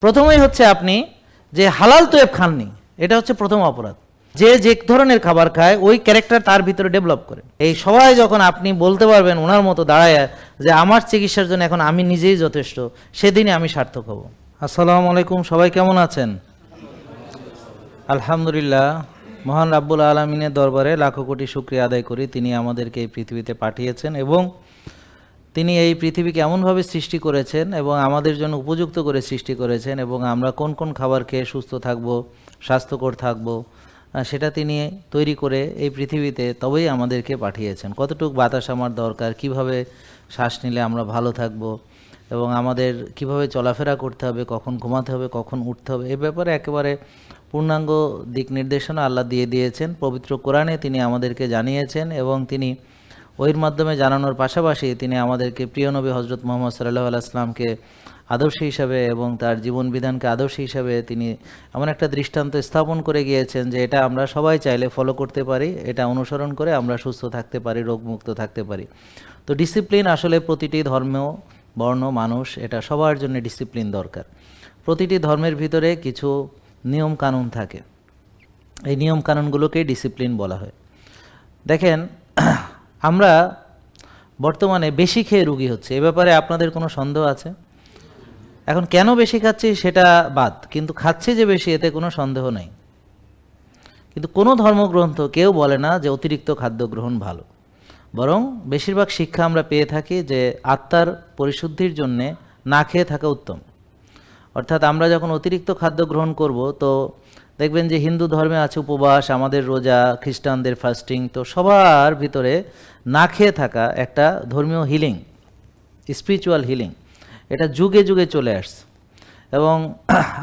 প্রথমেই হচ্ছে আপনি যে হালাল তৈব খাননি, এটা হচ্ছে প্রথম অপরাধ। যে যে ধরনের খাবার খায় ওই ক্যারেক্টার তার ভিতরে ডেভেলপ করে। এই সবাই যখন আপনি বলতে পারবেন ওনার মতো দাঁড়ায় যে আমার চিকিৎসার জন্য এখন আমি নিজেই যথেষ্ট, সেদিনই আমি সার্থক হব। আসসালামু আলাইকুম, সবাই কেমন আছেন? আলহামদুলিল্লাহ, মহান রাব্বুল আলামিনের দরবারে লাখো কোটি শুকরিয়া আদায় করি, তিনি আমাদেরকে এই পৃথিবীতে পাঠিয়েছেন এবং তিনি এই পৃথিবীকে এমনভাবে সৃষ্টি করেছেন এবং আমাদের জন্য উপযুক্ত করে সৃষ্টি করেছেন, এবং আমরা কোন কোন খাবার খেয়ে সুস্থ থাকব, স্বাস্থ্যকর থাকব, সেটা তিনি তৈরি করে এই পৃথিবীতে তবেই আমাদেরকে পাঠিয়েছেন। কতটুকু বাতাস আমার দরকার, কিভাবে শ্বাস নিলে আমরা ভালো থাকব, এবং আমাদের কিভাবে চলাফেরা করতে হবে, কখন ঘুমাতে হবে, কখন উঠতে হবে, এ ব্যাপারে একেবারে পূর্ণাঙ্গ দিক নির্দেশনা আল্লাহ দিয়ে দিয়েছেন। পবিত্র কোরআনে তিনি আমাদেরকে জানিয়েছেন এবং তিনি ওইর মাধ্যমে জানানোর পাশাপাশি তিনি আমাদেরকে প্রিয় নবী হজরত মুহাম্মদ সাল্লাল্লাহু আলাইহি ওয়াসাল্লামকে আদর্শ হিসাবে এবং তার জীবন বিধানকে আদর্শ হিসাবে তিনি এমন একটা দৃষ্টান্ত স্থাপন করে গিয়েছেন যে এটা আমরা সবাই চাইলে ফলো করতে পারি, এটা অনুসরণ করে আমরা সুস্থ থাকতে পারি, রোগমুক্ত থাকতে পারি। তো ডিসিপ্লিন আসলে প্রতিটি ধর্ম, বর্ণ, মানুষ, এটা সবার জন্য ডিসিপ্লিন দরকার। প্রতিটি ধর্মের ভিতরে কিছু নিয়ম কানুন থাকে, এই নিয়ম কানুনগুলোকেই ডিসিপ্লিন বলা হয়। দেখেন, আমরা বর্তমানে বেশি খেয়ে রোগী হচ্ছে, এ ব্যাপারে আপনাদের কোনো সন্দেহ আছে? এখন কেন বেশি খাচ্ছি সেটা বাদ, কিন্তু খাচ্ছি যে বেশি, এতে কোনো সন্দেহ নেই। কিন্তু কোনো ধর্মগ্রন্থ কেউ বলে না যে অতিরিক্ত খাদ্য গ্রহণ ভালো, বরং বেশিরভাগ শিক্ষা আমরা পেয়ে থাকি যে আত্মার পরিশুদ্ধির জন্যে না খেয়ে থাকা উত্তম। অর্থাৎ আমরা যখন অতিরিক্ত খাদ্য গ্রহণ করব, তো দেখবেন যে হিন্দু ধর্মে আছে উপবাস, আমাদের রোজা, খ্রিস্টানদের ফাস্টিং, তো সবার ভিতরে না খেয়ে থাকা একটা ধর্মীয় হিলিং, স্পিরিচুয়াল হিলিং, এটা যুগে যুগে চলে আসছে। এবং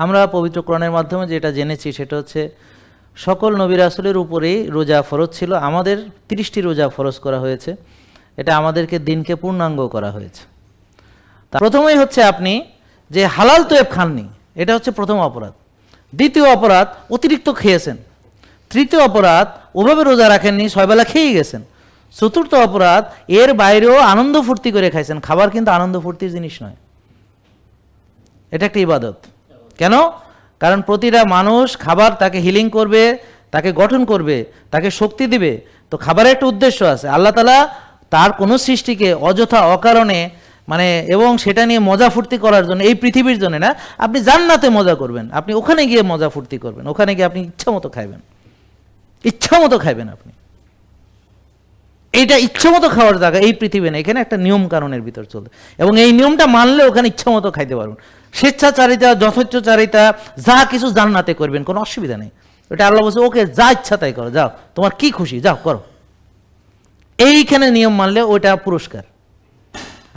আমরা পবিত্র কোরআনের মাধ্যমে যেটা জেনেছি সেটা হচ্ছে সকল নবী রাসূলের উপরেই রোজা ফরজ ছিল, আমাদের 30টি রোজা ফরজ করা হয়েছে, এটা আমাদেরকে দিনকে পূর্ণাঙ্গ করা হয়েছে। প্রথমেই হচ্ছে আপনি যে হালাল তৈব খাননি, এটা হচ্ছে প্রথম অপরাধ। দ্বিতীয় অপরাধ, অতিরিক্ত খেয়েছেন। তৃতীয় অপরাধ, ওভাবে রোজা রাখেননি, 6 বেলা খেয়েই গেছেন। চতুর্থ অপরাধ, এর বাইরেও আনন্দ ফুর্তি করে খাইছেন। খাবার কিন্তু আনন্দ ফুর্তির জিনিস নয়, এটা একটা ইবাদত। কেন? কারণ প্রতিটা মানুষ খাবার তাকে হিলিং করবে, তাকে গঠন করবে, তাকে শক্তি দিবে। তো খাবারের একটা উদ্দেশ্য আছে। আল্লাহ তাআলা তার কোনো সৃষ্টিকে অযথা অকারণে এবং সেটা নিয়ে মজা ফুর্তি করার জন্য, এই পৃথিবীর জন্য না, আপনি জান্নাতে মজা করবেন, আপনি ওখানে গিয়ে মজা ফুর্তি করবেন, ওখানে গিয়ে আপনি ইচ্ছা মতো খাইবেন, ইচ্ছা মতো খাইবেন আপনি। এইটা ইচ্ছা মতো খাওয়ার জায়গা এই পৃথিবী না, এখানে একটা নিয়ম কানুনের ভিতর চলবে, এবং এই নিয়মটা মানলে ওখানে ইচ্ছা মতো খাইতে পারবেন। স্বেচ্ছাচারিতা, যথেচ্ছাচারিতা, যা কিছু জান্নাতে করবেন, কোনো অসুবিধা নেই। ওটা আল্লাহ বলছে, ওকে যা ইচ্ছা তাই করো, যাও, তোমার কি খুশি যাও করো। এইখানে নিয়ম মানলে ওইটা পুরস্কার।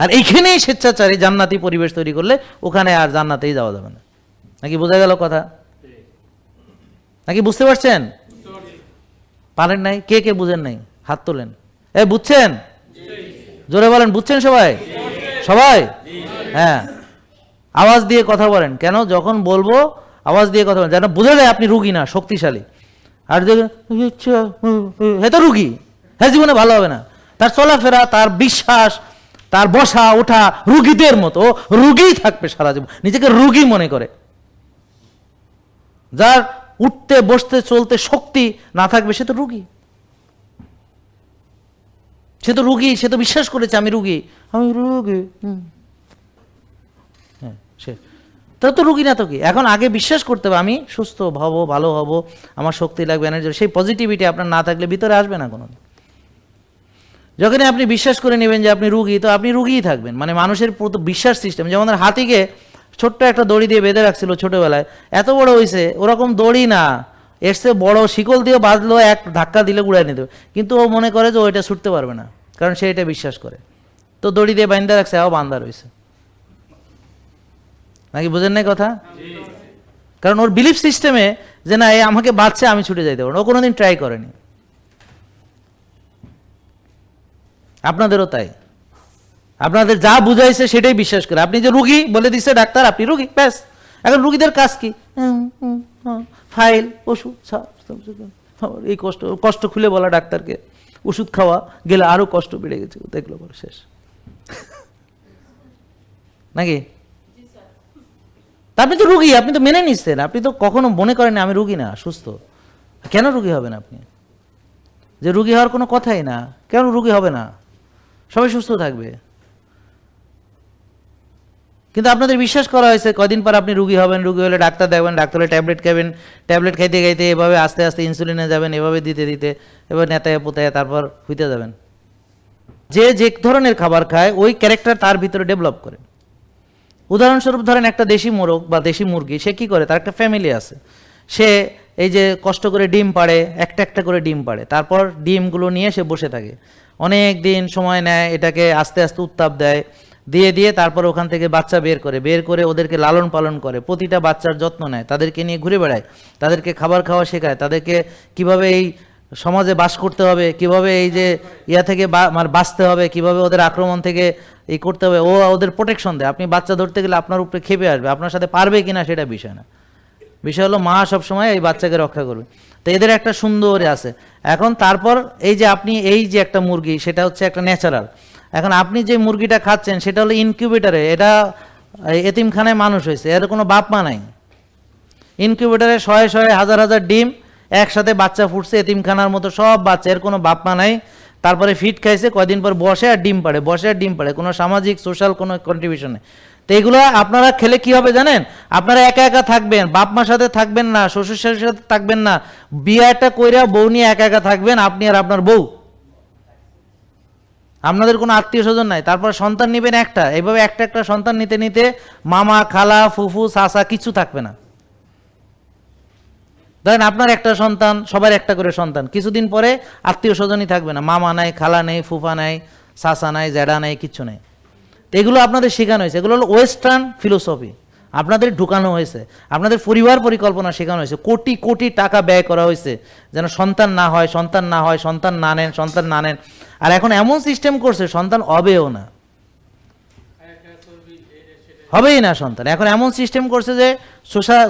আর এইখানেই স্বেচ্ছাচারী জান্নাতি পরিবেশ তৈরি করলে ওখানে আর জান্নাতেই যাওয়া যাবে না। নাকি বোঝা গেল কথা? নাকি বুঝতে পারছেন? পারেন নাই? কে কে বুঝেন নাই হাত তোলেন। বুঝছেন? জোরে বলেন, বুঝছেন সবাই? সবাই? হ্যাঁ, আওয়াজ দিয়ে কথা বলেন। কেন? যখন বলবো আওয়াজ দিয়ে কথা বলেন, যেন বোঝা যায় আপনি রুগী না, শক্তিশালী। আর যদি তো রুগী, হ্যাঁ, জীবনে ভালো হবে না। তার চলাফেরা, তার বিশ্বাস, তার বসা ওঠা রুগীদের মতো, রুগী থাকবে সারা জীবন, নিজেকে রুগী মনে করে। যার উঠতে বসতে চলতে শক্তি না থাকবে সে তো রুগী, সে তো রুগী, সে তো বিশ্বাস করেছে আমি রুগী, আমি রুগী। হ্যাঁ, সে তো রুগী না তো কি? এখন আগে বিশ্বাস করতে হবে আমি সুস্থ হব, ভালো হব, আমার শক্তি লাগবে, এনার্জি। সেই পজিটিভিটি আপনার না থাকলে ভিতরে আসবে না কোনো। যখনই আপনি বিশ্বাস করে নেবেন যে আপনি রুগী, তো আপনি রুগীই থাকবেন। মানুষের বিশ্বাস সিস্টেম, যেমন হাতিকে ছোট্ট একটা দড়ি দিয়ে বেঁধে রাখছিল ছোটবেলায়, এত বড় হয়েছে, ওরকম দড়ি না, এর চেয়ে বড় শিকল দিয়ে বাঁধলো, এক ধাক্কা দিলে উড়াই নিতে, কিন্তু ও মনে করে যে ওইটা ছুটতে পারবে না, কারণ সে এটা বিশ্বাস করে। তো দড়ি দিয়ে বাঁধা রাখছে, বাঁধা রয়েছে। নাকি বুঝেন নাই কথা? কারণ ওর বিলিফ সিস্টেমে যে না, এ আমাকে বাঁধছে, আমি ছুটে যাইতে পারবো, ও কোনোদিন ট্রাই করেনি। আপনাদেরও তাই, আপনাদের যা বুঝাইছে সেটাই বিশ্বাস করে। আপনি যে রুগী বলে দিচ্ছে ডাক্তার, আপনি রুগী, ব্যাস। এখন রুগীদের কাজ কি? ফাইল, ওষুধ, এই কষ্ট কষ্ট খুলে বলা ডাক্তারকে, ওষুধ খাওয়া, গেলে আরো কষ্ট বেড়ে গেছে, দেখলো বলে শেষ। নাকি? আপনি তো রুগী, আপনি তো মেনে নিচ্ছেন, আপনি তো কখনো মনে করেন আমি রুগী না, সুস্থ। কেন রুগী হবেন আপনি? যে রুগী হওয়ার কোনো কথাই না, কেন রুগী হবে না? সবাই সুস্থ থাকবে। কিন্তু আপনাদের বিশ্বাস করা হয়েছে কয়দিন পর আপনি রুগী হবেন, রুগী হলে ডাক্তার দেখবেন, ডাক্তারে ট্যাবলেট খাবেন, ট্যাবলেট খাইতে খাইতে এভাবে আস্তে আস্তে ইনসুলিনে যাবেন, এভাবে দিতে দিতে এবার নেতায় পোতায় তারপর হইতে যাবেন। যে যে ধরনের খাবার খায় ওই ক্যারেক্টার তার ভিতরে ডেভেলপ করে। উদাহরণস্বরূপ ধরেন একটা দেশি মোরগ বা দেশি মুরগি, সে কি করে, তার একটা ফ্যামিলি আছে, সে এই যে কষ্ট করে ডিম পাড়ে, একটা একটা করে ডিম পাড়ে, তারপর ডিমগুলো নিয়ে সে বসে থাকে, অনেক দিন সময় নেয়, এটাকে আস্তে আস্তে উত্তাপ দেয়, দিয়ে দিয়ে তারপর ওখান থেকে বাচ্চা বের করে ওদেরকে লালন পালন করে, প্রতিটা বাচ্চার যত্ন নেয়, তাদেরকে নিয়ে ঘুরে বেড়ায়, তাদেরকে খাবার খাওয়া শেখায়, তাদেরকে কিভাবে এই সমাজে বাস করতে হবে, কিভাবে এই যে ইয়া থেকে বাঁচতে হবে, কিভাবে ওদের আক্রমণ থেকে এই করতে হবে, ও ওদের প্রোটেকশন দেয়। আপনি বাচ্চা ধরতে গেলে আপনার উপরে খেপে আসবে, আপনার সাথে পারবে কিনা সেটা বিষয় না, বিষয় হলো মা সবসময় এই বাচ্চাকে রক্ষা করবে। তো এদের একটা সুন্দর আছে। এখন তারপর এই যে আপনি এই যে একটা মুরগি, সেটা হচ্ছে একটা ন্যাচারাল। এখন আপনি যে মুরগিটা খাচ্ছেন সেটা হলো ইনকিউবেটারে, এটা এতিমখানায় মানুষ হয়েছে, এর কোনো বাপ মা নাই। ইনকিউবেটারে শয়ে শয়ে হাজার হাজার ডিম একসাথে বাচ্চা ফুটছে, এতিমখানার মতো সব বাচ্চা, এর কোনো বাপ মা নাই। তারপরে ফিট খাইছে, কয়দিন পর বসে আর ডিম পাড়ে, বসে আর ডিম পাড়ে, কোনো সামাজিক সোশ্যাল কোনো কন্ট্রিবিউশন নেই। তো এগুলো আপনারা খেলে কি হবে জানেন? আপনারা একা একা থাকবেন, বাপ মার সাথে থাকবেন না, শ্বশুর শাশুড়ির সাথে থাকবেন না, বিয়েটা কইরা বউ নিয়ে একা একা থাকবেন, আপনি আর আপনার বউ, আপনাদের কোনো আত্মীয় স্বজন নাই। তারপর সন্তান নেবেন একটা, এইভাবে একটা একটা সন্তান নিতে নিতে মামা খালা ফুফু চাচা কিছু থাকবে না। ধরেন আপনার একটা সন্তান, সবার একটা করে সন্তান, কিছুদিন পরে আত্মীয় স্বজনই থাকবে না, মামা নাই, খালা নেই, ফুফা নাই, চাচা নাই, জ্যাডা নাই, কিচ্ছু নেই। এগুলো আপনাদের শেখানো হয়েছে, এগুলো হলো ওয়েস্টার্ন ফিলোসফি, আপনাদের ঢুকানো হয়েছে, আপনাদের পরিবার পরিকল্পনা শেখানো হয়েছে, কোটি কোটি টাকা ব্যয় করা হয়েছে যেন সন্তান না হয়, সন্তান না হয়, সন্তান না নেন, সন্তান না নেন। আর এখন এমন সিস্টেম করছে সন্তান হবেও না, হবেই না সন্তান। এখন এমন সিস্টেম করছে যে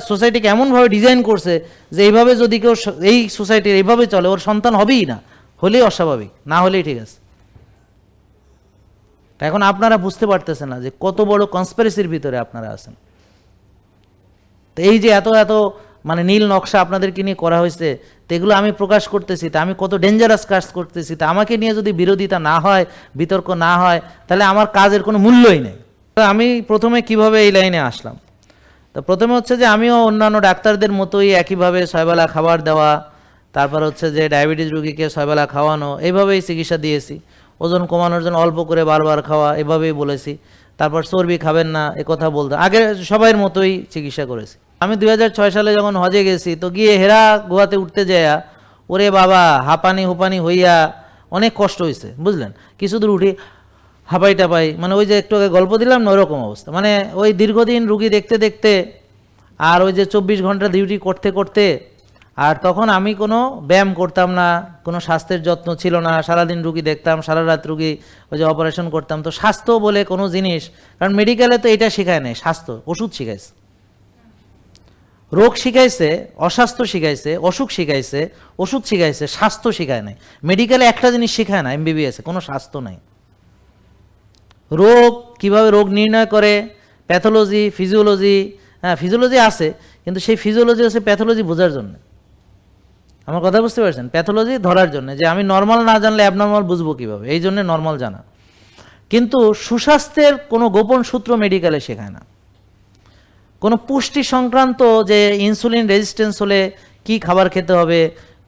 সোসাইটিকে এমনভাবে ডিজাইন করছে যে এইভাবে যদি কেউ এই সোসাইটির এইভাবে চলে, ওর সন্তান হবেই না, হলেই অস্বাভাবিক, না হলেই ঠিক আছে। এখন আপনারা বুঝতে পারতেছেন না যে কত বড় কনস্পিরেসির ভিতরে আপনারা আছেন। তো এই যে এত এত মানে নীল নকশা আপনাদেরকে নিয়ে করা হয়েছে, তো এগুলো আমি প্রকাশ করতেছি, তা আমি কত ডেঞ্জারাস কাজ করতেছি, তা আমাকে নিয়ে যদি বিরোধিতা না হয়, বিতর্ক না হয়, তাহলে আমার কাজের কোনো মূল্যই নেই। তো আমি প্রথমে কিভাবে এই লাইনে আসলাম, তো প্রথমে হচ্ছে যে আমিও অন্যান্য ডাক্তারদের মতোই একইভাবে 6 বেলা খাবার দেওয়া, তারপর হচ্ছে যে ডায়াবেটিস রোগীকে 6 বেলা খাওয়ানো, এইভাবেই চিকিৎসা দিয়েছি। ওজন কমানোর জন্য অল্প করে বারবার খাওয়া, এভাবেই বলেছি। তারপর চর্বি খাবেন না এ কথা বলতে, আগে সবাইয়ের মতোই চিকিৎসা করেছি। আমি 2006 সালে যখন হজে গেছি, তো গিয়ে হেরা গুহাতে উঠতে যাইয়া ওরে বাবা হাঁপানি হুপানি হইয়া অনেক কষ্ট হয়েছে, বুঝলেন। কিছু দূর উঠি হাঁপাই টাপাই, মানে ওই যে একটু আগে গল্প দিলাম না ওরকম অবস্থা, মানে ওই দীর্ঘদিন রুগী দেখতে দেখতে আর ওই যে 24 ঘন্টা ডিউটি করতে করতে, আর তখন আমি কোনো ব্যায়াম করতাম না, কোনো স্বাস্থ্যের যত্ন ছিল না, সারাদিন রুগী দেখতাম, সারা রাত রুগী ওই যে অপারেশন করতাম। তো স্বাস্থ্য বলে কোনো জিনিস, কারণ মেডিকেলে তো এটা শেখায় নাই, স্বাস্থ্য ওষুধ শিখাইছে, রোগ শিখাইছে, অস্বাস্থ্য শিখাইছে, অসুখ শিখাইছে, ওষুধ শিখাইছে, স্বাস্থ্য শিখায় নাই। মেডিকেলে একটা জিনিস শিখায় না, এমবিবিএসে কোনো স্বাস্থ্য নাই। রোগ কিভাবে রোগ নির্ণয় করে, প্যাথোলজি, ফিজিওলজি, হ্যাঁ ফিজিওলজি আছে, কিন্তু সেই ফিজিওলজি হচ্ছে প্যাথোলজি বোঝার জন্য। আমার কথা বুঝতে পারছেন? প্যাথোলজি ধরার জন্য, যে আমি নর্মাল না জানলে অ্যাবনর্মাল বুঝবো কীভাবে, এই জন্য নর্মাল জানা। কিন্তু সুস্বাস্থ্যের কোনো গোপন সূত্র মেডিকেলে শেখায় না। কোনো পুষ্টি সংক্রান্ত যে ইনসুলিন রেজিস্ট্যান্স হলে কি খাবার খেতে হবে,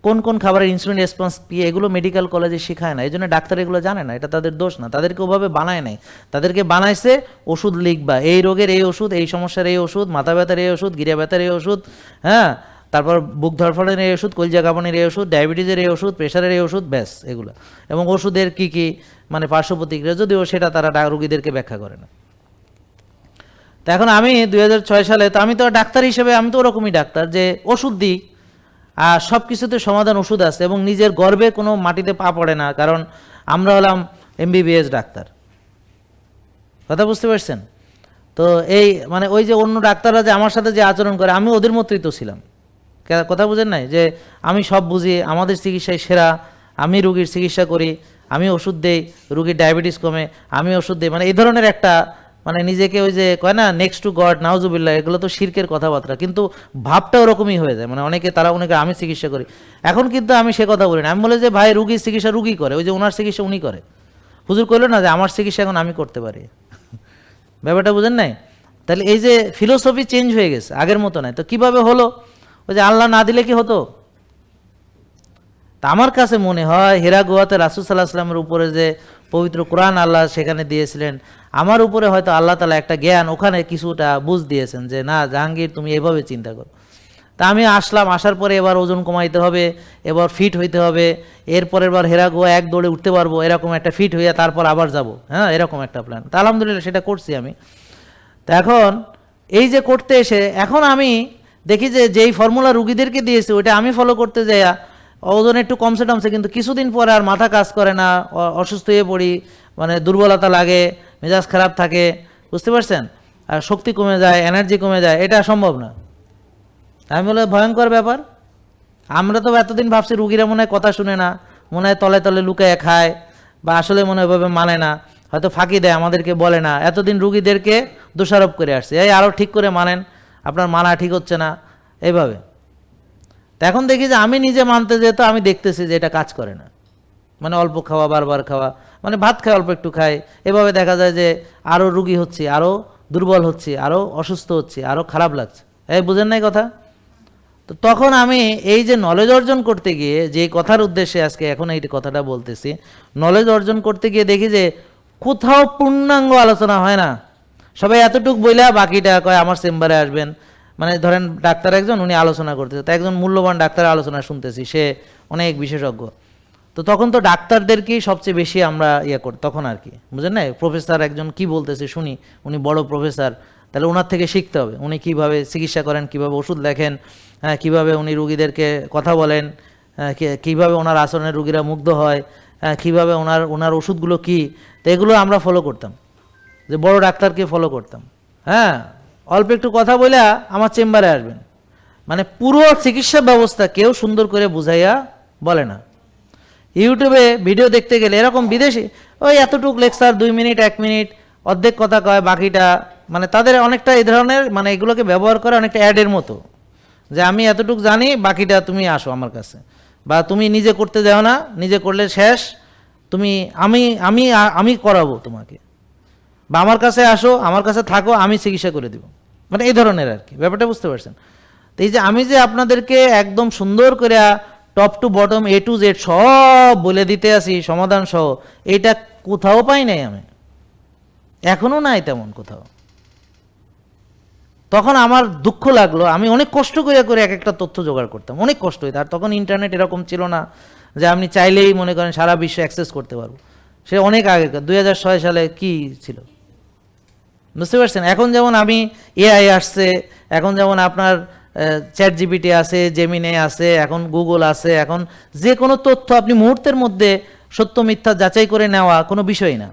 কোন কোন খাবারের ইনসুলিন রেসপন্স কি, এগুলো মেডিকেল কলেজে শেখায় না, এই জন্য ডাক্তার এগুলো জানে না। এটা তাদের দোষ না, তাদেরকে ওভাবে বানায় নাই, তাদেরকে বানাইছে ওষুধ লিখবা, এই রোগের এই ওষুধ, এই সমস্যার এই ওষুধ, মাথা ব্যথার এই ওষুধ, গিরা ব্যথার এই ওষুধ, হ্যাঁ, তারপর বুক ধরফড়ের এই ওষুধ, কলজা কাঁপানির এই ওষুধ, ডায়াবেটিসের এই ওষুধ, প্রেশারের এই ওষুধ, ব্যাস এগুলো। এবং ওষুধের কি কি মানে পার্শ্ব প্রতিক্রিয়া, যদিও সেটা তারা রোগীদেরকে ব্যাখ্যা করে না। তো এখন আমি 2006 সালে, তো আমি তো ডাক্তার হিসেবে আমি তো ওরকমই ডাক্তার যে ওষুধ দিই, আর সব কিছুতে সমাধান ওষুধ আছে, এবং নিজের গর্বে কোনো মাটিতে পা পড়ে না, কারণ আমরা হলাম এমবিবিএস ডাক্তার। কথা বুঝতে পারছেন? তো এই মানে ওই যে অন্য ডাক্তাররা যে আমার সাথে যে আচরণ করে, আমি ওদের মতোই তো ছিলাম। কথা বুঝেন নাই যে আমি সব বুঝি, আমাদের চিকিৎসায় সেরা, আমি রুগীর চিকিৎসা করি, আমি ওষুধ দেই, রুগীর ডায়াবেটিস কমে, আমি ওষুধ দিই, মানে এই ধরনের একটা মানে নিজেকে ওই যে কয় না নেক্সট টু গড, নাউজুবিল্লাহ, এগুলো তো শিরকের কথাবার্তা, কিন্তু ভাবটা ওরকমই হয়ে যায়। মানে অনেকে তারা অনেকে আমি চিকিৎসা করি, এখন কিন্তু আমি সে কথা বলি না। আমি বলে যে ভাই রুগীর চিকিৎসা রুগী করে, ওই যে ওনার চিকিৎসা উনি করে। হুজুর কইলো না যে আমার চিকিৎসা এখন আমি করতে পারি। ব্যাপারটা বুঝেন নাই? তাহলে এই যে ফিলোসফি চেঞ্জ হয়ে গেছে, আগের মতো নাই। তো কিভাবে হলো? ওই যে আল্লাহ না দিলে কি হতো? তা আমার কাছে মনে হয় হেরা গুহাতে রাসূল সাল্লাল্লাহু আলাইহি ওয়াসাল্লামের উপরে যে পবিত্র কোরআন আল্লাহ সেখানে দিয়েছিলেন, আমার উপরে হয়তো আল্লাহ তাআলা একটা জ্ঞান ওখানে কিছুটা বুঝ দিয়েছেন যে না জাহাঙ্গীর তুমি এভাবে চিন্তা করো। তা আমি আসলাম, আসার পরে এবার ওজন কমাইতে হবে, এবার ফিট হইতে হবে, এরপরের বার হেরা গুহা এক দৌড়ে উঠতে পারবো, এরকম একটা ফিট হইয়া তারপর আবার যাব, হ্যাঁ এরকম একটা প্ল্যান। তা আলহামদুলিল্লাহ সেটা করছি আমি। তা এখন এই যে করতে এসে এখন আমি দেখি যে যেই ফর্মুলা রুগীদেরকে দিয়েছে ওইটা আমি ফলো করতে যাইয়া ওজন একটু কমছে টমছে, কিন্তু কিছুদিন পরে আর মাথা কাজ করে না, অসুস্থ হয়ে পড়ি, মানে দুর্বলতা লাগে, মেজাজ খারাপ থাকে, বুঝতে পারছেন? আর শক্তি কমে যায়, এনার্জি কমে যায়, এটা সম্ভব না। আমি বলে ভয়ঙ্কর ব্যাপার। আমরা তো এতদিন ভাবছি রুগীরা মনে হয় কথা শুনে না, মনে হয় তলে তলে লুকায় খায়, বা আসলে মনে হয় এভাবে মানে না, হয়তো ফাঁকি দেয়, আমাদেরকে বলে না। এতদিন রুগীদেরকে দোষারোপ করে আসছে, এই আরও ঠিক করে মানেন, আপনার মানা ঠিক হচ্ছে না, এইভাবে। তা এখন দেখি যে আমি নিজে মানতে যেত, আমি দেখতেছি যে এটা কাজ করে না। মানে অল্প খাওয়া, বারবার খাওয়া, মানে ভাত খায় অল্প একটু খায়, এভাবে দেখা যায় যে আরও রুগী হচ্ছে, আরও দুর্বল হচ্ছে, আরও অসুস্থ হচ্ছে, আরও খারাপ লাগছে। এই বুঝেন নাই কথা? তো তখন আমি এই যে নলেজ অর্জন করতে গিয়ে, যে কথার উদ্দেশ্যে আজকে এখন এই কথাটা বলতেছি, নলেজ অর্জন করতে গিয়ে দেখি যে কোথাও পূর্ণাঙ্গ আলোচনা হয় না। সবাই এতটুক বইলা বাকিটা কয় আমার চেম্বারে আসবেন। মানে ধরেন ডাক্তার একজন, উনি আলোচনা করতেছে, তা একজন মূল্যবান ডাক্তারের আলোচনা শুনতেছি, সে অনেক বিশেষজ্ঞ। তো তখন তো ডাক্তারদেরকেই সবচেয়ে বেশি আমরা করি তখন আর কি, বুঝলেন না? প্রফেসর একজন কি বলতেছে শুনি, উনি বড় প্রফেসর, তাহলে ওনার থেকে শিখতে হবে, উনি কিভাবে চিকিৎসা করেন, কিভাবে ওষুধ লেখেন, হ্যাঁ কীভাবে উনি রুগীদেরকে কথা বলেন, কীভাবে ওনার আচরণে রুগীরা মুগ্ধ হয়, কীভাবে ওনার ওষুধগুলো কী। তো এগুলো আমরা ফলো করতাম, যে বড় ডাক্তারকে ফলো করতাম। হ্যাঁ, অল্প একটু কথা বলে আমার চেম্বারে আসবেন, মানে পুরো চিকিৎসা ব্যবস্থা কেউ সুন্দর করে বুঝাইয়া বলে না। ইউটিউবে ভিডিও দেখতে গেলে এরকম বিদেশি ওই এতটুক লেকচার 2 মিনিট 1 মিনিট অর্ধেক কথা কয়, বাকিটা মানে তাদের অনেকটা এই ধরনের, মানে এগুলোকে ব্যবহার করে অনেকটা অ্যাডের মতো, যে আমি এতটুক জানি, বাকিটা তুমি আসো আমার কাছে, বা তুমি নিজে করতে যাও না, নিজে করলে শেষ, তুমি আমি আমি আমি করাবো তোমাকে, বা আমার কাছে আসো, আমার কাছে থাকো, আমি চিকিৎসা করে দেব, মানে এই ধরনের আর কি। ব্যাপারটা বুঝতে পারছেন? তো এই যে আমি যে আপনাদেরকে একদম সুন্দর করে top to bottom A to Z সব বলে দিতে আসি সমাধান সহ, এটা কোথাও পাই নাই আমি, এখনো নাই তেমন কোথাও। তখন আমার দুঃখ লাগলো, আমি অনেক কষ্ট করে করে এক একটা তথ্য জোগাড় করতাম, অনেক কষ্ট হইতো। আর তখন ইন্টারনেট এরকম ছিল না যে আপনি চাইলেই মনে করেন সারা বিশ্ব অ্যাক্সেস করতে পারবো, সে অনেক আগেকার 2006 সালে কি ছিল, বুঝতে পারছেন? এখন যেমন আমি AI আসছে, এখন যেমন আপনার ChatGPT আছে, জেমিনে আছে, এখন গুগল আছে, এখন যে কোনো তথ্য আপনি মুহূর্তের মধ্যে সত্য মিথ্যা যাচাই করে নেওয়া কোনো বিষয় না।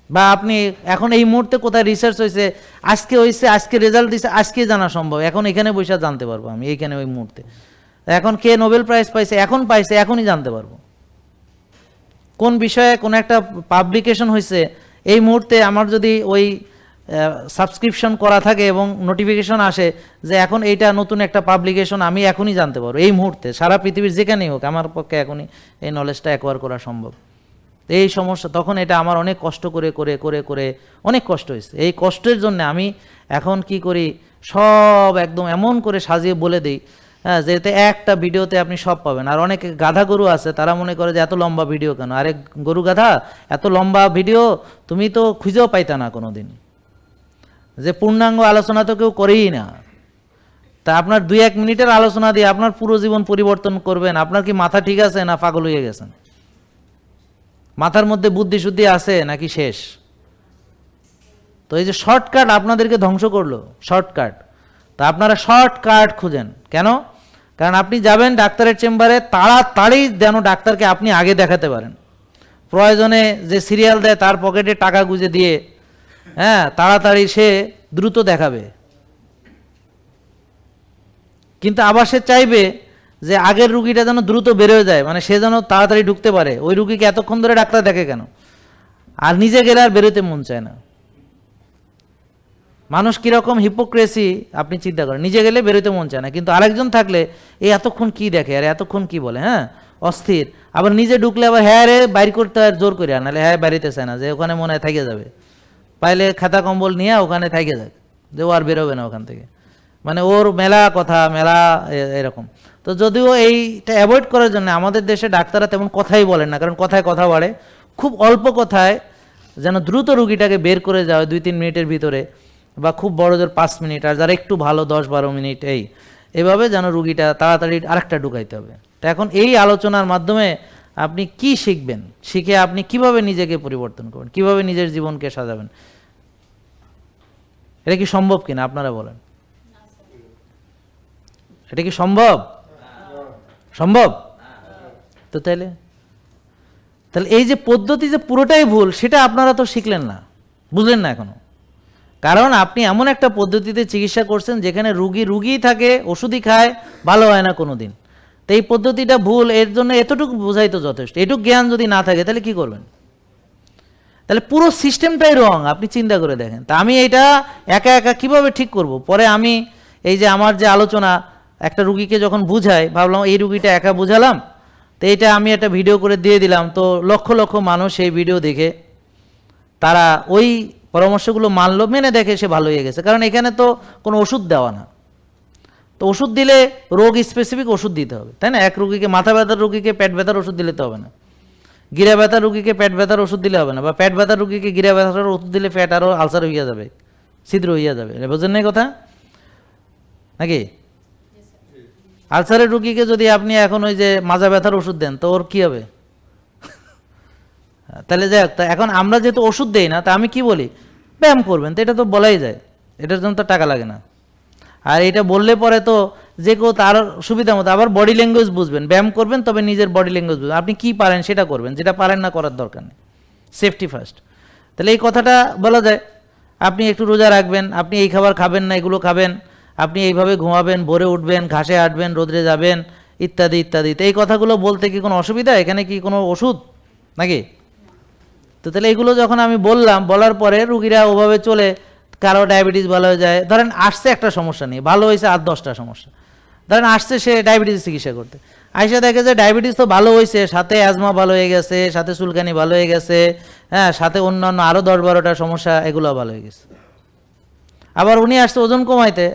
বা আপনি এখন এই মুহূর্তে কোথায় রিসার্চ হয়েছে, আজকে হয়েছে, আজকে রেজাল্ট দিচ্ছে, আজকে জানা সম্ভব, এখন এখানে বসে জানতে পারবো আমি, এইখানে ওই মুহূর্তে। এখন কে নোবেল প্রাইজ পাইছে, এখন পাইছে, এখনই জানতে পারবো। কোন বিষয়ে কোন একটা পাবলিকেশন হয়েছে, এই মুহূর্তে আমার যদি ওই সাবস্ক্রিপশন করা থাকে এবং নোটিফিকেশন আসে যে এখন এইটা নতুন একটা পাবলিকেশন, আমি এখনই জানতে পারবো, এই মুহূর্তে সারা পৃথিবীর যেখানেই হোক, আমার পক্ষে এখনই এই নলেজটা অ্যাকোয়ার করা সম্ভব। এই সমস্যা তখন এটা আমার অনেক কষ্ট করে করে করে করে অনেক কষ্ট হয়েছে। এই কষ্টের জন্য আমি এখন কি করি, সব একদম এমন করে সাজিয়ে বলে দিই, হ্যাঁ, যেতে একটা ভিডিওতে আপনি সব পাবেন। আর অনেক গাধা গরু আছে, তারা মনে করে যে এত লম্বা ভিডিও কেন, আরে গরু গাধা, এত লম্বা ভিডিও তুমি তো খুঁজেও পাইতা না কোনো দিন, যে পূর্ণাঙ্গ আলোচনা তো কেউ করেই না। তা আপনার 2-1 মিনিটের আলোচনা দিয়ে আপনার পুরো জীবন পরিবর্তন করবেন? আপনার কি মাথা ঠিক আছে না পাগল হয়ে গেছেন? মাথার মধ্যে বুদ্ধি শুদ্ধি আছে নাকি শেষ? তো এই যে শর্টকাট আপনাদেরকে ধ্বংস করলো, শর্টকাট। তা আপনারা শর্টকাট খুঁজেন কেন? কারণ আপনি যাবেন ডাক্তারের চেম্বারে, তাড়াতাড়ি যেন ডাক্তারকে আপনি আগে দেখাতে পারেন। প্রয়োজনে যে সিরিয়াল দেয় তার পকেটে টাকা গুঁজে দিয়ে, হ্যাঁ, তাড়াতাড়ি সে দ্রুত দেখাবে। কিন্তু আবার সে চাইবে যে আগের রুগীটা যেন দ্রুত বেরোয় যায়, মানে সে যেন তাড়াতাড়ি ঢুকতে পারে। ওই রুগীকে এতক্ষণ ধরে ডাক্তার দেখে কেন? আর নিজে গেলে আর বেরোতে মন চায় না। মানুষ কীরকম হিপোক্রেসি আপনি চিন্তা করেন, নিজে গেলে বেরোতে মন চায় না, কিন্তু আরেকজন থাকলে এই এতক্ষণ কি দেখে আর এতক্ষণ কি বলে, হ্যাঁ অস্থির। আবার নিজে ঢুকলে আবার হ্যাঁ রে বাইর করতে হয় জোর করে, আর নাহলে হ্যাঁ বাড়িতে চায় না, যে ওখানে মনে হয় থেকে যাবে, পাইলে খাতা কম্বল নিয়ে ওখানে থেকে যাক, যে ও আর বেরোবে না ওখান থেকে। মানে ওর মেলা কথা, মেলা এরকম। তো যদিও এইটা অ্যাভয়েড করার জন্য আমাদের দেশে ডাক্তাররা তেমন কথাই বলেন না, কারণ কথায় কথা বাড়ে, খুব অল্প কথায় যেন দ্রুত রুগীটাকে বের করে যাওয়া 2-3 মিনিটের ভিতরে, বা খুব বড় জোর 5 মিনিট, আর যারা একটু ভালো 10-12 মিনিট, এভাবে যেন রুগীটা তাড়াতাড়ি আরেকটা ঢুকাইতে হবে। তো এখন এই আলোচনার মাধ্যমে আপনি কি শিখবেন, শিখে আপনি কিভাবে নিজেকে পরিবর্তন করবেন, কিভাবে নিজের জীবনকে সাজাবেন, এটা কি সম্ভব কিনা আপনারা বলেন? এটা কি সম্ভব? সম্ভব? তো তাহলে এই যে পদ্ধতি যে পুরোটাই ভুল, সেটা আপনারা তো শিখলেন না, বুঝলেন না এখনো। কারণ আপনি এমন একটা পদ্ধতিতে চিকিৎসা করছেন যেখানে রুগীই থাকে, ওষুধই খায়, ভালো হয় না কোনো দিন। তো এই পদ্ধতিটা ভুল, এর জন্য এতটুকু বোঝাই তো যথেষ্ট। এটুকু জ্ঞান যদি না থাকে তাহলে কি করবেন? তাহলে পুরো সিস্টেমটাই রং, আপনি চিন্তা করে দেখেন। তা আমি এটা একা একা কিভাবে ঠিক করব? পরে আমি এই যে আমার যে আলোচনা, একটা রুগীকে যখন বুঝাই, ভাবলাম এই রুগীটা একা বুঝালাম, তো এইটা আমি একটা ভিডিও করে দিয়ে দিলাম, তো লক্ষ লক্ষ মানুষ এই ভিডিও দেখে তারা ওই পরামর্শগুলো মানলো, মেনে দেখে সে ভালো হয়ে গেছে। কারণ এখানে তো কোনো ওষুধ দেওয়া না, তো ওষুধ দিলে রোগ স্পেসিফিক ওষুধ দিতে হবে, তাই না? এক রুগীকে মাথা ব্যথার রুগীকে পেট ব্যথার ওষুধ দিলে তো হবে না, গিরা ব্যথার রুগীকে পেট ব্যথার ওষুধ দিলে হবে না, বা পেট ব্যথার রুগীকে গিরা ব্যথার ওষুধ দিলে পেট আরও আলসার হইয়া যাবে, ছিদ্র হইয়া যাবে। বোঝেন না কথা নাকি? আলসারের রুগীকে যদি আপনি এখন ওই যে মাজা ব্যথার ওষুধ দেন, তো ওর কী হবে? তাহলে যাই হোক, এখন আমরা যেহেতু ওষুধ দেই না, তা আমি কি বলি, ব্যায়াম করবেন, তো এটা তো বলাই যায়, এটার জন্য তো টাকা লাগে না। আর এটা বললে পরে তো যে কেউ তার সুবিধা মতো, আবার বডি ল্যাঙ্গুয়েজ বুঝবেন, ব্যায়াম করবেন তবে নিজের বডি ল্যাঙ্গুয়েজ বুঝবেন, আপনি কি পারেন সেটা করবেন, যেটা পারেন না করার দরকার নেই, সেফটি ফার্স্ট। তাহলে এই কথাটা বলা যায়। আপনি একটু রোজা রাখবেন, আপনি এই খাবার খাবেন না, এগুলো খাবেন, আপনি এইভাবে ঘুমাবেন, ভোরে উঠবেন, ঘাসে হাঁটবেন, রোদ্রে যাবেন, ইত্যাদি ইত্যাদি। তো এই কথাগুলো বলতে কি কোনো অসুবিধা? এখানে কি কোনো ওষুধ নাকি? তো তাহলে এগুলো যখন আমি বললাম, বলার পরে রুগীরা ওভাবে চলে, কারো ডায়াবেটিস ভালো হয়ে যায়, ধরেন আসছে একটা সমস্যা নেই, ভালো হয়েছে 8-10টা সমস্যা, ধরেন আসছে সে ডায়াবেটিস চিকিৎসা করতে, আইসা দেখে যে ডায়াবেটিস তো ভালো হয়েছে, সাথে অ্যাজমা ভালো হয়ে গেছে, সাথে চুলকানি ভালো হয়ে গেছে, হ্যাঁ, সাথে অন্যান্য আরও 10-12টা সমস্যা, এগুলো ভালো হয়ে গেছে। আবার উনি আসছে ওজন কমাইতে,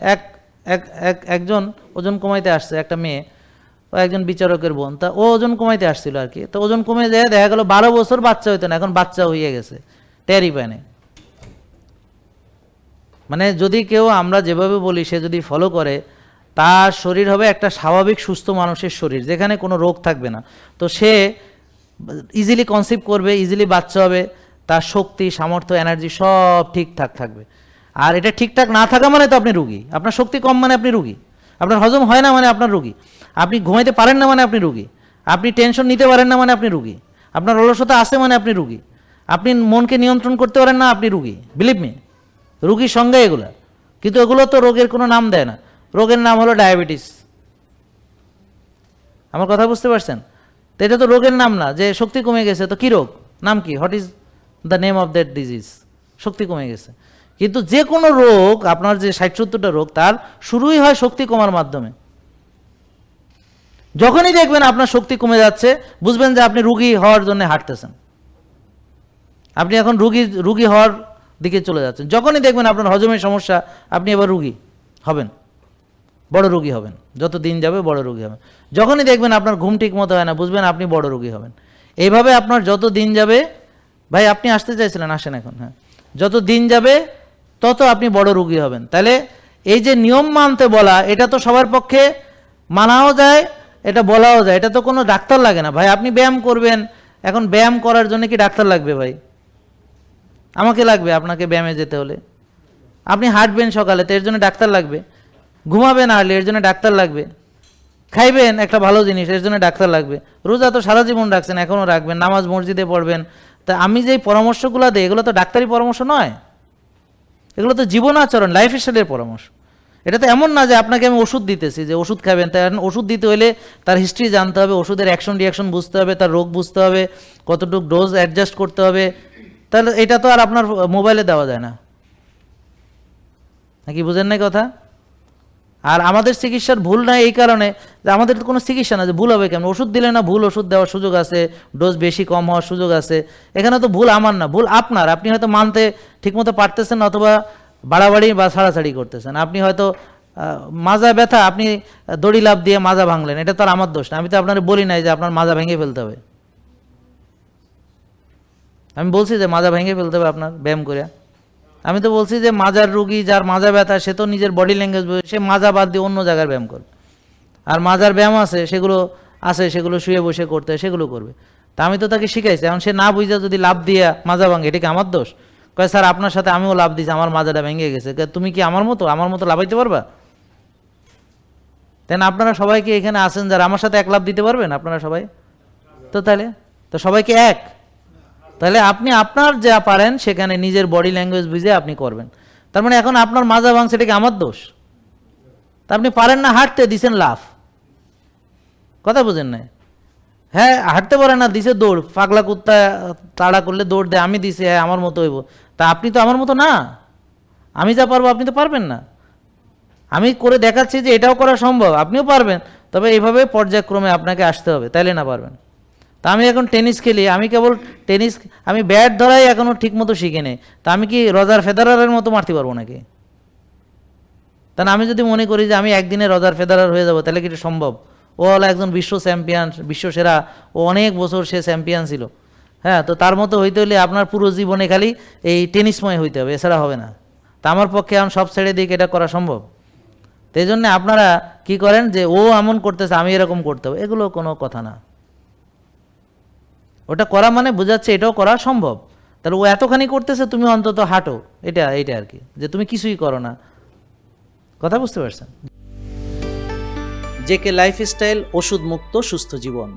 একজন ওজন কমাইতে আসছে, একটা মেয়ে, ও একজন বিচারকের বোন, তা ও ওজন কমাইতে আসছিল আর কি। তো ওজন কমে যায়, দেখা গেল 12 বছর বাচ্চা হইতো না, এখন বাচ্চা হয়ে গেছে, টেরই পায় না। মানে যদি কেউ আমরা যেভাবে বলি সে যদি ফলো করে, তার শরীর হবে একটা স্বাভাবিক সুস্থ মানুষের শরীর, যেখানে কোনো রোগ থাকবে না। তো সে ইজিলি কনসিভ করবে, ইজিলি বাচ্চা হবে, তার শক্তি, সামর্থ্য, এনার্জি সব ঠিকঠাক থাকবে। আর এটা ঠিকঠাক না থাকা মানে তো আপনি রুগী, আপনার শক্তি কম মানে আপনি রুগী, আপনার হজম হয় না মানে আপনার রুগী, আপনি ঘুমাইতে পারেন না মানে আপনি রুগী, আপনি টেনশন নিতে পারেন না মানে আপনি রুগী, আপনার অলসতা আছে মানে আপনি রুগী, আপনি মনকে নিয়ন্ত্রণ করতে পারেন না, আপনি রুগী। বিলিভ মি, রুগীর সঙ্গে এগুলো, কিন্তু এগুলো তো রোগের কোনো নাম দেয় না। রোগের নাম হলো ডায়াবেটিস। আমার কথা বুঝতে পারছেন? তো এটা তো রোগের নাম না, যে শক্তি কমে গেছে, তো কী রোগ, নাম কি, what is the name of that disease? শক্তি কমে গেছে। কিন্তু যে কোনো রোগ, আপনার যে 60-70টা রোগ, তার শুরুই হয় শক্তি কমার মাধ্যমে। যখনই দেখবেন আপনার শক্তি কমে যাচ্ছে, বুঝবেন যে আপনি রুগী হওয়ার জন্য হাঁটতেছেন, আপনি এখন রুগী হওয়ার দিকে চলে যাচ্ছেন। যখনই দেখবেন আপনার হজমের সমস্যা, আপনি এবার রুগী হবেন, বড় রুগী হবেন, যত দিন যাবে বড় রুগী হবেন। যখনই দেখবেন আপনার ঘুম ঠিক মতো হয় না, বুঝবেন আপনি বড় রুগী হবেন। এইভাবে আপনার যত দিন যাবে, ভাই আপনি আসতে চাইছিলেন, আসেন এখন, হ্যাঁ, যত দিন যাবে তত আপনি বড় রুগী হবেন। তাহলে এই যে নিয়ম মানতে বলা, এটা তো সবার পক্ষে মানাও যায়, এটা বলাও যায়, এটা তো কোনো ডাক্তার লাগে না। ভাই আপনি ব্যায়াম করবেন, এখন ব্যায়াম করার জন্য কি ডাক্তার লাগবে? ভাই আমাকে লাগবে আপনাকে ব্যায়ামে যেতে হলে। আপনি হাঁটবেন সকালে, তো এর জন্য ডাক্তার লাগবে। ঘুমাবেন আর্লি, এর জন্য ডাক্তার লাগবে। খাইবেন একটা ভালো জিনিস, এর জন্য ডাক্তার লাগবে। রোজা তো সারা জীবন রাখছেন, এখনও রাখবেন, নামাজ মসজিদে পড়বেন। তা আমি যেই পরামর্শগুলো দিই, এগুলো তো ডাক্তারি পরামর্শ নয়, এগুলো তো জীবন আচরণ, লাইফ স্টাইলের পরামর্শ। এটা তো এমন না যে আপনাকে আমি ওষুধ দিতেছি যে ওষুধ খাবেন। তাই ওষুধ দিতে হলে তার হিস্ট্রি জানতে হবে, ওষুধের অ্যাকশন রিয়াকশন বুঝতে হবে, তার রোগ বুঝতে হবে, কতটুকু ডোজ অ্যাডজাস্ট করতে হবে, তাহলে এটা তো আর আপনার মোবাইলে দেওয়া যায় না, নাকি বুঝেন নাই কথা? আর আমাদের চিকিৎসার ভুল নাই এই কারণে যে আমাদের তো কোনো চিকিৎসা না যে ভুল হবে কেমন, ওষুধ দিলে না ভুল ওষুধ দেওয়ার সুযোগ আছে, ডোজ বেশি কম হওয়ার সুযোগ আছে। এখানে তো ভুল আমার না, ভুল আপনার। আপনি হয়তো মানতে ঠিকমতো পারতেছেন না, অথবা বাড়াবাড়ি বা ছাড়াছাড়ি করতেছেন। আপনি হয়তো মাজা ব্যথা, আপনি দড়ি লাফ দিয়ে মাজা ভাঙলেন, এটা তো আর আমার দোষ না। আমি তো আপনার বলি নাই যে আপনার মাজা ভেঙে ফেলতে হবে। আমি বলছি যে মাজা ভেঙে ফেলতে হবে আপনার ব্যায়াম করে? আমি তো বলছি যে মাজার রুগী যার মাজা ব্যথা সে তো নিজের বডি ল্যাঙ্গুয়েজ, সে মাজা বাদ দিয়ে অন্য জায়গার ব্যায়াম করবে। আর মাজার ব্যায়াম আছে সেগুলো শুয়ে বসে করতে হয়, সেগুলো করবে। তা আমি তো তাকে শিখাইছি, এখন সে না বুঝে যদি লাভ দিয়ে মাজা ভাঙে, এটা কি আমার দোষ? কয় স্যার আপনার সাথে আমিও লাভ দিয়েছি, আমার মাজাটা ভেঙে গেছে। তুমি কি আমার মতো লাভাইতে পারবা? তাই না? আপনারা সবাই কি এখানে আসেন যারা আমার সাথে এক লাভ দিতে পারবেন? আপনারা সবাই তো তাহলে তো সবাইকে এক, তাহলে আপনি আপনার যা পারেন সেখানে নিজের বডি ল্যাঙ্গুয়েজ বুঝে আপনি করবেন। তার মানে এখন আপনার মাজা ভাঙছে, এটা কি আমার দোষ? তা আপনি পারেন না হাঁটতে, দিছেন লাফ, কথা বুঝেন না? হ্যাঁ, হাঁটতে পারে না, দিছে দৌড়, পাগলা কুত্তা তাড়া করলে দৌড় দেয়, আমি দিছি, হ্যাঁ আমার মতো হইব। তা আপনি তো আমার মতো না, আমি যা পারবো আপনি তো পারবেন না। আমি করে দেখাচ্ছি যে এটাও করা সম্ভব, আপনিও পারবেন, তবে এইভাবে পর্যায়ক্রমে আপনাকে আসতে হবে, তাইলে না পারবেন। তা আমি এখন টেনিস খেলি, আমি কেবল আমি ব্যাট ধরাই এখনও ঠিক মতো শিখে নেই, তা আমি কি রজার ফেদারারের মতো মারতে পারবো নাকি? তা না, আমি যদি মনে করি যে আমি একদিনে রজার ফেদারার হয়ে যাব, তাহলে কি এটা সম্ভব? ও হলো একজন বিশ্ব চ্যাম্পিয়ন, বিশ্বসেরা, ও অনেক বছর সে চ্যাম্পিয়ন ছিল। হ্যাঁ, তো তার মতো হইতে হলে আপনার পুরো জীবনে খালি এই টেনিসময় হইতে হবে, এছাড়া হবে না। তা আমার পক্ষে এখন সব ছেড়ে দিয়ে এটা করা সম্ভব? তো এই জন্যে আপনারা কি করেন যে ও এমন করতেছে আমি এরকম করতে হবে, এগুলো কোনো কথা না। ওটা করা মানে বোঝাচ্ছে এটাও করা সম্ভব। তাহলে ও এতখানি করতেছে, তুমি অন্তত হাঁটো, এটা আর কি, যে তুমি কিছুই করো না। কথা বুঝতে পারছেন? জেকে লাইফস্টাইল, ওষুধ মুক্ত সুস্থ জীবন।